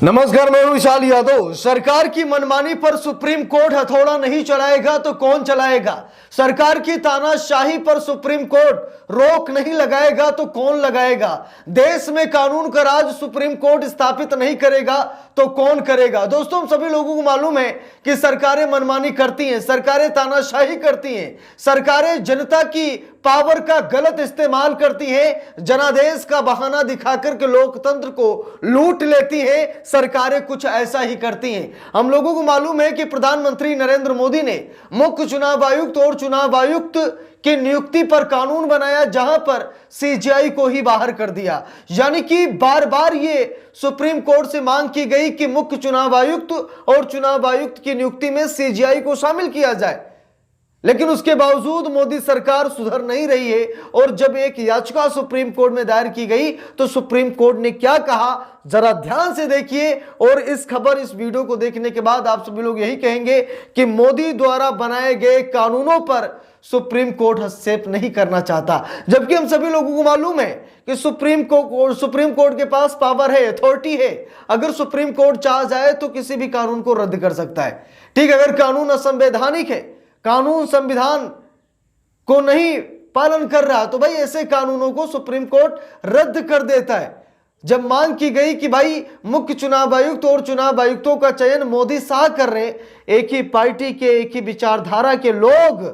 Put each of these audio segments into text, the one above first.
नमस्कार, मैं हूं विशाल यादव। सरकार की मनमानी पर सुप्रीम कोर्ट हथौड़ा नहीं चलाएगा तो कौन चलाएगा? सरकार की तानाशाही पर सुप्रीम कोर्ट रोक नहीं लगाएगा तो कौन लगाएगा? देश में कानून का राज सुप्रीम कोर्ट स्थापित नहीं करेगा तो कौन करेगा? दोस्तों, हम सभी लोगों को मालूम है कि सरकारें मनमानी करती हैं, सरकारें तानाशाही करती हैं, सरकारें जनता की पावर का गलत इस्तेमाल करती हैं, जनादेश का बहाना दिखाकर के लोकतंत्र को लूट लेती हैं। सरकारें कुछ ऐसा ही करती हैं। हम लोगों को मालूम है कि प्रधानमंत्री नरेंद्र मोदी ने मुख्य चुनाव आयुक्त और चुनाव आयुक्त की नियुक्ति पर कानून बनाया, जहां पर सीजीआई को ही बाहर कर दिया। यानी कि बार बार ये सुप्रीम कोर्ट से मांग की गई कि मुख्य चुनाव आयुक्त और चुनाव आयुक्त की नियुक्ति में सीजीआई को शामिल किया जाए, लेकिन उसके बावजूद मोदी सरकार सुधर नहीं रही है। और जब एक याचिका सुप्रीम कोर्ट में दायर की गई तो सुप्रीम कोर्ट ने क्या कहा, जरा ध्यान से देखिए। और इस वीडियो को देखने के बाद आप सभी लोग यही कहेंगे कि मोदी द्वारा बनाए गए कानूनों पर सुप्रीम कोर्ट हस्तक्षेप नहीं करना चाहता, जबकि हम सभी लोगों को मालूम है कि सुप्रीम कोर्ट के पास पावर है, अथॉरिटी है। अगर सुप्रीम कोर्ट चाह जाए तो किसी भी कानून को रद्द कर सकता है। ठीक, अगर कानून असंवैधानिक है, कानून संविधान को नहीं पालन कर रहा, तो भाई ऐसे कानूनों को सुप्रीम कोर्ट रद्द कर देता है। जब मांग की गई कि भाई मुख्य चुनाव आयुक्त और चुनाव आयुक्तों का चयन मोदी शाह कर रहे हैं, एक ही पार्टी के, एक ही विचारधारा के लोग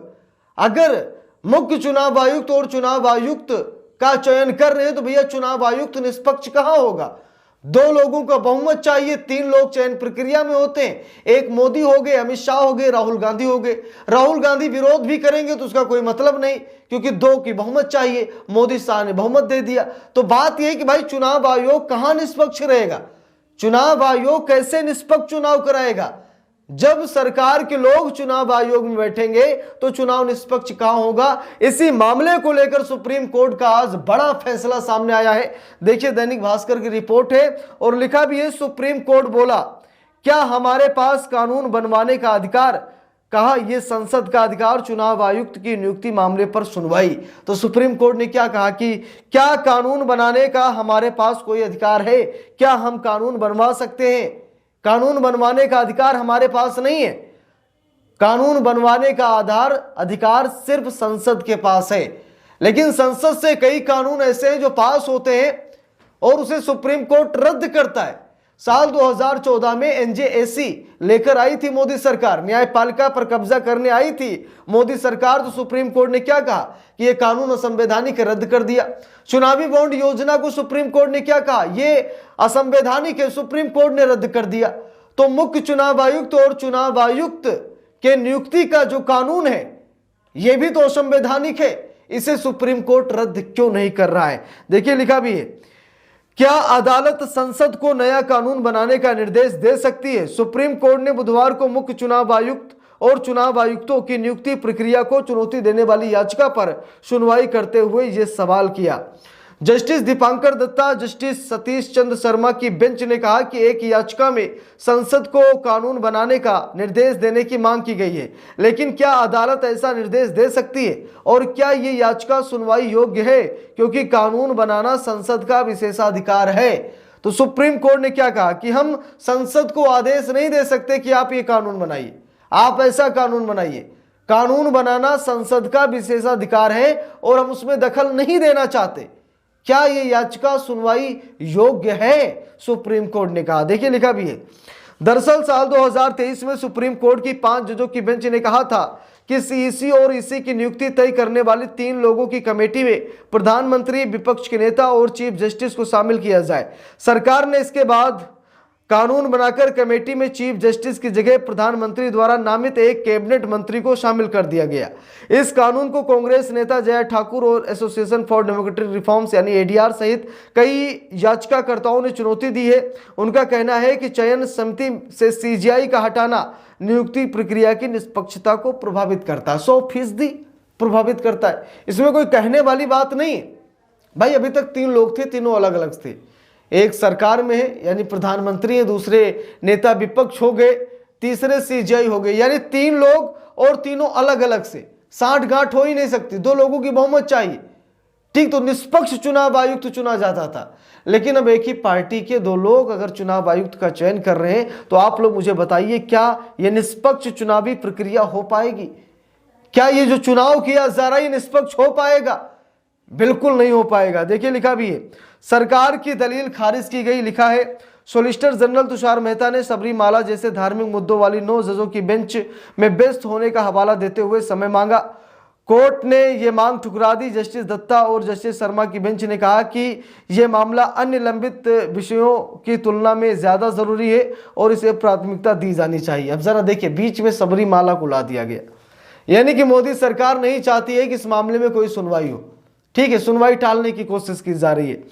अगर मुख्य चुनाव आयुक्त और चुनाव आयुक्त का चयन कर रहे हैं, तो भैया चुनाव आयुक्त निष्पक्ष कहां होगा? दो लोगों का बहुमत चाहिए, 3 लोग चयन प्रक्रिया में होते हैं। एक मोदी हो गए, अमित शाह हो गए, राहुल गांधी हो गए। राहुल गांधी विरोध भी करेंगे तो उसका कोई मतलब नहीं, क्योंकि 2 की बहुमत चाहिए। मोदी शाह ने बहुमत दे दिया। तो बात यह है कि भाई चुनाव आयोग कहां निष्पक्ष रहेगा? चुनाव आयोग कैसे निष्पक्ष चुनाव कराएगा? जब सरकार के लोग चुनाव आयोग में बैठेंगे तो चुनाव निष्पक्ष कहां होगा? इसी मामले को लेकर सुप्रीम कोर्ट का आज बड़ा फैसला सामने आया है। देखिए, दैनिक भास्कर की रिपोर्ट है और लिखा भी है, सुप्रीम कोर्ट बोला क्या हमारे पास कानून बनवाने का अधिकार? कहा यह संसद का अधिकार, चुनाव आयुक्त की नियुक्ति मामले पर सुनवाई। तो सुप्रीम कोर्ट ने क्या कहा कि क्या कानून बनाने का हमारे पास कोई अधिकार है? क्या हम कानून बनवा सकते हैं? कानून बनवाने का अधिकार हमारे पास नहीं है। कानून बनवाने का अधिकार सिर्फ संसद के पास है। लेकिन संसद से कई कानून ऐसे हैं जो पास होते हैं और उसे सुप्रीम कोर्ट रद्द करता है। साल 2014 में एनजेएसी लेकर आई थी मोदी सरकार, न्यायपालिका पर कब्जा करने आई थी मोदी सरकार। तो सुप्रीम कोर्ट ने क्या कहा कि यह कानून असंवैधानिक है, रद्द कर दिया। चुनावी बॉन्ड योजना को सुप्रीम कोर्ट ने क्या कहा, यह असंवैधानिक है, सुप्रीम कोर्ट ने रद्द कर दिया। तो मुख्य चुनाव आयुक्त और चुनाव आयुक्त के नियुक्ति का जो कानून है यह भी तो असंवैधानिक है, इसे सुप्रीम कोर्ट रद्द क्यों नहीं कर रहा है? देखिए, लिखा भी है, क्या अदालत संसद को नया कानून बनाने का निर्देश दे सकती है? सुप्रीम कोर्ट ने बुधवार को मुख्य चुनाव आयुक्त और चुनाव आयुक्तों की नियुक्ति प्रक्रिया को चुनौती देने वाली याचिका पर सुनवाई करते हुए यह सवाल किया। जस्टिस दीपांकर दत्ता, जस्टिस सतीश चंद्र शर्मा की बेंच ने कहा कि एक याचिका में संसद को कानून बनाने का निर्देश देने की मांग की गई है, लेकिन क्या अदालत ऐसा निर्देश दे सकती है? और क्या ये याचिका सुनवाई योग्य है, क्योंकि कानून बनाना संसद का विशेषाधिकार है? तो सुप्रीम कोर्ट ने क्या कहा कि हम संसद को आदेश नहीं दे सकते कि आप ये कानून बनाइए, आप ऐसा कानून बनाइए। कानून बनाना संसद का विशेषाधिकार है और हम उसमें दखल नहीं देना चाहते। क्या यह याचिका सुनवाई योग्य है? सुप्रीम कोर्ट ने कहा। देखिए, लिखा भी है, दरअसल साल 2023 में सुप्रीम कोर्ट की 5 जजों की बेंच ने कहा था कि सीईसी और ईसी की नियुक्ति तय करने वाली 3 लोगों की कमेटी में प्रधानमंत्री, विपक्ष के नेता और चीफ जस्टिस को शामिल किया जाए। सरकार ने इसके बाद कानून बनाकर कमेटी में चीफ जस्टिस की जगह प्रधानमंत्री द्वारा नामित एक कैबिनेट मंत्री को शामिल कर दिया गया। इस कानून को कांग्रेस नेता जय ठाकुर और एसोसिएशन फॉर डेमोक्रेटिक रिफॉर्म्स यानी एडीआर सहित कई याचिकाकर्ताओं ने चुनौती दी है। उनका कहना है कि चयन समिति से सीजीआई का हटाना नियुक्ति प्रक्रिया की निष्पक्षता को प्रभावित करता है, 100% प्रभावित करता है। इसमें कोई कहने वाली बात नहीं भाई। अभी तक 3 लोग थे, तीनों अलग अलग थे। एक सरकार में है यानी प्रधानमंत्री है, दूसरे नेता विपक्ष हो गए, तीसरे सीजीआई हो गए, यानी 3 लोग और तीनों अलग अलग से। साठ गांठ हो ही नहीं सकती, 2 लोगों की बहुमत चाहिए। ठीक, तो निष्पक्ष चुनाव आयुक्त चुना जाता था। लेकिन अब एक ही पार्टी के दो लोग अगर चुनाव आयुक्त का चयन कर रहे हैं, तो आप लोग मुझे बताइए, क्या यह निष्पक्ष चुनावी प्रक्रिया हो पाएगी? क्या ये जो चुनाव किया जा रहा है निष्पक्ष हो पाएगा? बिल्कुल नहीं हो पाएगा। देखिए लिखा भी है, सरकार की दलील खारिज की गई। लिखा है, सोलिसिटर जनरल तुषार मेहता ने सबरीमाला जैसे धार्मिक मुद्दों वाली 9 जजों की बेंच में व्यस्त होने का हवाला देते हुए समय मांगा। कोर्ट ने यह मांग ठुकरा दी। जस्टिस दत्ता और जस्टिस शर्मा की बेंच ने कहा कि यह मामला अन्य लंबित विषयों की तुलना में ज्यादा जरूरी है और इसे प्राथमिकता दी जानी चाहिए। अब जरा देखिए, बीच में सबरीमाला को ला दिया गया, यानी कि मोदी सरकार नहीं चाहती है कि इस मामले में कोई सुनवाई हो। ठीक है, सुनवाई टालने की कोशिश की जा रही है।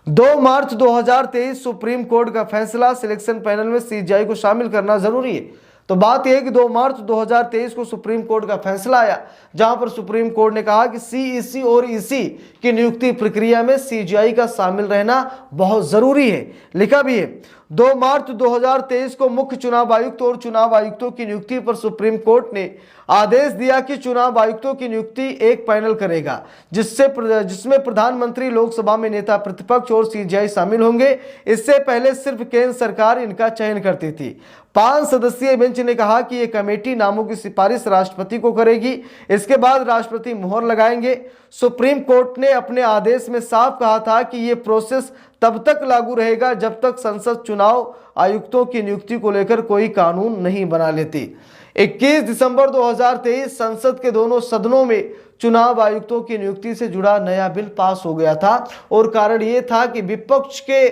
2 मार्च 2023 सुप्रीम कोर्ट का फैसला, सिलेक्शन पैनल में सीजीआई को शामिल करना जरूरी है। तो बात यह है कि 2 मार्च 2023 को सुप्रीम कोर्ट का फैसला आया, जहां पर सुप्रीम कोर्ट ने कहा कि सीईसी और ईसी की नियुक्ति प्रक्रिया में सीजीआई का शामिल रहना बहुत जरूरी है। लिखा भी है, 2 मार्च 2023 को मुख्य चुनाव आयुक्त और चुनाव आयुक्तों की नियुक्ति पर सुप्रीम कोर्ट ने आदेश दिया कि चुनाव आयुक्तों की नियुक्ति एक पैनल करेगा, जिसमें प्रधानमंत्री, लोकसभा में नेता प्रतिपक्ष और सीजीआई शामिल होंगे। इससे पहले सिर्फ केंद्र सरकार इनका चयन करती थी। 5 सदस्यीय बेंच ने कहा कि यह कमेटी नामों की सिफारिश राष्ट्रपति को करेगी, इसके बाद राष्ट्रपति मुहर लगाएंगे। सुप्रीम कोर्ट ने अपने आदेश में साफ कहा था कि यह प्रोसेस तब तक लागू रहेगा जब तक संसद चुनाव आयुक्तों की नियुक्ति को लेकर कोई कानून नहीं बना लेती। 21 दिसंबर 2023 संसद के दोनों सदनों में चुनाव आयुक्तों की नियुक्ति से जुड़ा नया बिल पास हो गया था और कारण यह था कि विपक्ष के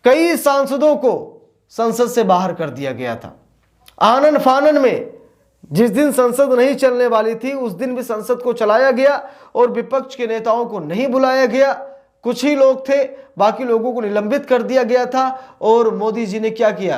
कई सांसदों को संसद से बाहर कर दिया गया था। आनन फानन में जिस दिन संसद नहीं चलने वाली थी, उस दिन भी संसद को चलाया गया और विपक्ष के नेताओं को नहीं बुलाया गया। कुछ ही लोग थे, बाकी लोगों को निलंबित कर दिया गया था। और मोदी जी ने क्या किया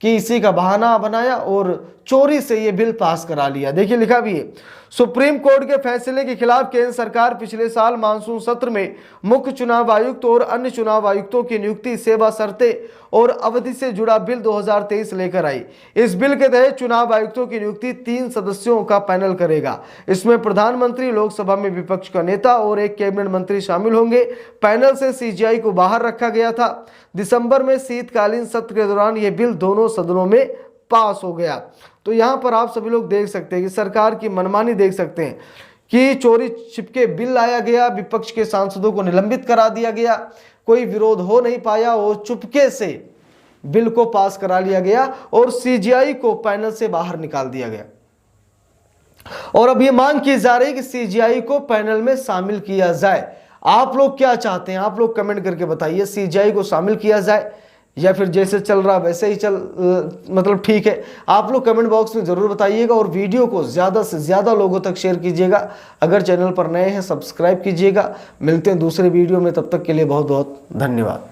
कि इसी का बहाना बनाया और चोरी से यह बिल पास करा लिया। देखिए लिखा भी है, सुप्रीम कोर्ट के फैसले के खिलाफ केंद्र सरकार पिछले साल मानसून सत्र में मुख्य चुनाव आयुक्त और अन्य चुनाव आयुक्तों की नियुक्ति, सेवा शर्तें और अवधि से जुड़ा बिल 2023 लेकर आई। इस बिल के तहत चुनाव आयुक्तों की नियुक्ति 3 सदस्यों का पैनल करेगा। इसमें प्रधानमंत्री, लोकसभा में विपक्ष का नेता और एक कैबिनेट मंत्री शामिल होंगे। पैनल से सीजीआई को बाहर रखा गया था। दिसंबर में शीतकालीन सत्र के दौरान यह बिल दोनों सदनों में पास हो गया। तो यहां पर आप सभी लोग देख सकते हैं कि सरकार की मनमानी देख सकते हैं कि चोरी छिपके बिल लाया गया, विपक्ष के सांसदों को निलंबित करा दिया गया, कोई विरोध हो नहीं पाया और चुपके से बिल को पास करा लिया गया और सीजीआई को पैनल से बाहर निकाल दिया गया। और अब यह मांग की जा रही है कि सीजीआई को पैनल में शामिल किया जाए। आप लोग क्या चाहते हैं? आप लोग कमेंट करके बताइए, सीजीआई को शामिल किया जाए या फिर जैसे चल रहा वैसे ही मतलब ठीक है? आप लोग कमेंट बॉक्स में जरूर बताइएगा और वीडियो को ज़्यादा से ज़्यादा लोगों तक शेयर कीजिएगा। अगर चैनल पर नए हैं सब्सक्राइब कीजिएगा। मिलते हैं दूसरे वीडियो में, तब तक के लिए बहुत बहुत धन्यवाद।